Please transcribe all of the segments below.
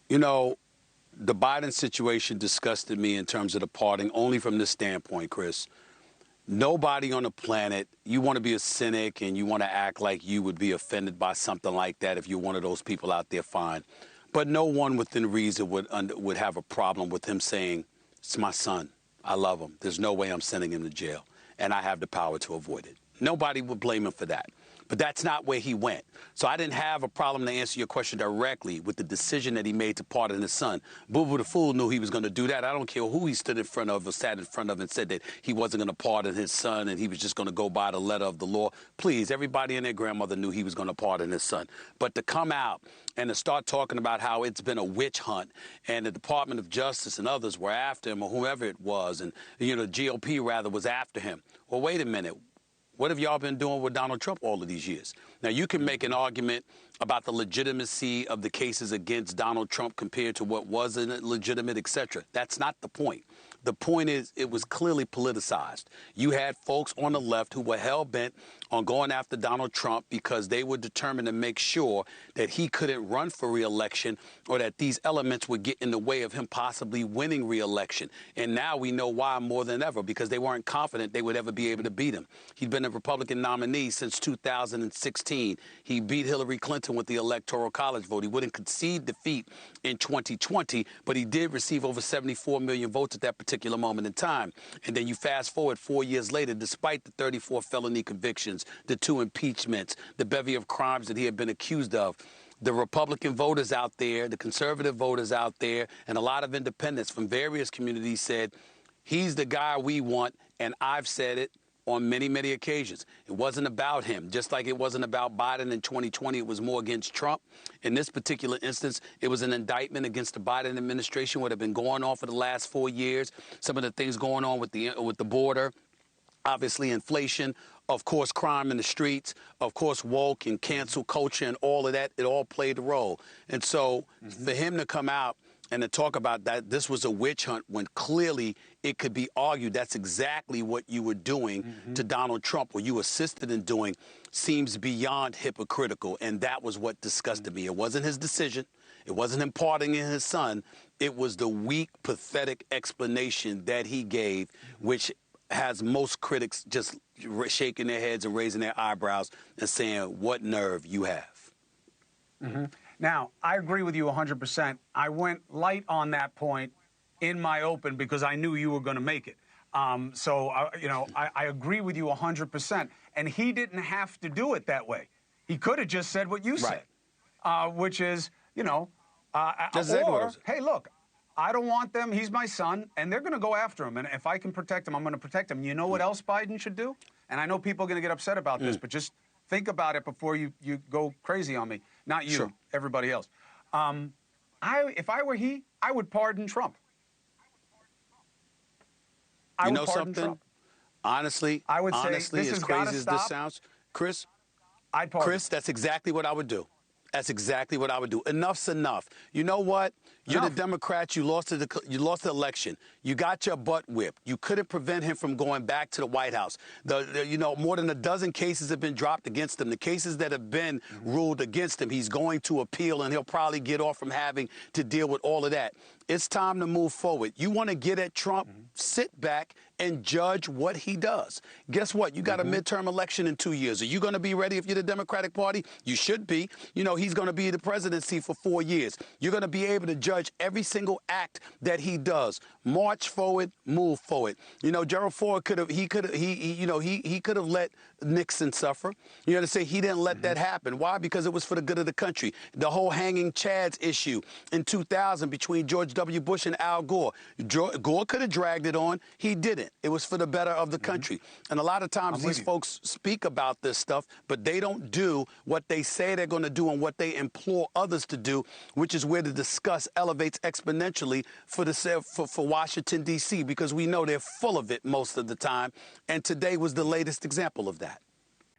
You know, the Biden situation disgusted me in terms of the parting only from this standpoint, Chris. Nobody on the planet, you want to be a cynic and you want to act like you would be offended by something like that if you're one of those people out there, fine. But no one within reason would have a problem with him saying, it's my son. I love him. There's no way I'm sending him to jail. And I have the power to avoid it. Nobody would blame him for that. But that's not where he went. So I didn't have a problem to answer your question directly with the decision that he made to pardon his son. Boo Boo the Fool knew he was going to do that. I don't care who he stood in front of or sat in front of and said that he wasn't going to pardon his son and he was just going to go by the letter of the law. Please, everybody and their grandmother knew he was going to pardon his son. But to come out and to start talking about how it's been a witch hunt and the Department of Justice and others were after him or whoever it was and, GOP rather was after him. Well, wait a minute. What have y'all been doing with Donald Trump all of these years? Now, you can make an argument about the legitimacy of the cases against Donald Trump compared to what wasn't legitimate, et cetera. That's not the point. The point is it was clearly politicized. You had folks on the left who were hell-bent on going after Donald Trump because they were determined to make sure that he couldn't run for re-election or that these elements would get in the way of him possibly winning re-election. And now we know why more than ever, because they weren't confident they would ever be able to beat him. He'd been a Republican nominee since 2016. He beat Hillary Clinton with the Electoral College vote. He wouldn't concede defeat in 2020, but he did receive over 74 million votes at that particular moment in time. And then you fast forward 4 years later, despite the 34 felony convictions, the 2 impeachments, the bevy of crimes that he had been accused of, the Republican voters out there, the conservative voters out there, and a lot of independents from various communities said, he's the guy we want, and I've said it on many, many occasions. It wasn't about him. Just like it wasn't about Biden in 2020, it was more against Trump. In this particular instance, it was an indictment against the Biden administration, what had been going on for the last 4 years. Some of the things going on with the border, obviously inflation, of course, crime in the streets, of course, woke and cancel culture and all of that, it all played a role. And so for him to come out and to talk about that this was a witch hunt when clearly it could be argued that's exactly what you were doing to Donald Trump, or you assisted in doing, seems beyond hypocritical. And that was what disgusted me. It wasn't his decision. It wasn't him pardoning his son. It was the weak, pathetic explanation that he gave, which has most critics just shaking their heads and raising their eyebrows and saying, what nerve you have. Now, I agree with you 100%. I went light on that point in my open because I knew you were going to make it. I agree with you 100%. And he didn't have to do it that way. He could have just said what you said, which is, or, hey, look, I don't want them. He's my son, and they're going to go after him. And if I can protect him, I'm going to protect him. You know what else Biden should do? And I know people are going to get upset about this, but just think about it before you go crazy on me. Not you, everybody else. If I were he, I would pardon Trump. You know something? Honestly, I would say, as crazy as this sounds, Chris, that's exactly what I would do. That's exactly what I would do. Enough's enough. You know what? You're the Democrats. You lost the election. You got your butt whipped. You couldn't prevent him from going back to the White House. More than a dozen cases have been dropped against him. The cases that have been ruled against him, he's going to appeal, and he'll probably get off from having to deal with all of that. It's time to move forward. You want to get at Trump, sit back and judge what he does. Guess what? You got a midterm election in 2 years. Are you going to be ready if you're the Democratic Party? You should be. He's going to be in the presidency for 4 years. You're going to be able to judge every single act that he does. March forward, move forward. Gerald Ford could have let Nixon suffer. To say he didn't let that happen. Why? Because it was for the good of the country. The whole hanging Chads issue in 2000 between George W. Bush and Al Gore. Gore could have dragged it on. He didn't. It was for the better of the country. And a lot of times these folks speak about this stuff, but they don't do what they say they're going to do and what they implore others to do, which is where the disgust elevates exponentially for Washington, D.C., because we know they're full of it most of the time. And today was the latest example of that.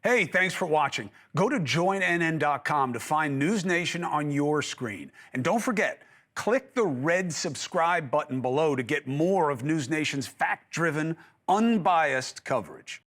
Hey, thanks for watching. Go to joinnn.com to find NewsNation on your screen. And don't forget, click the red subscribe button below to get more of NewsNation's fact-driven, unbiased coverage.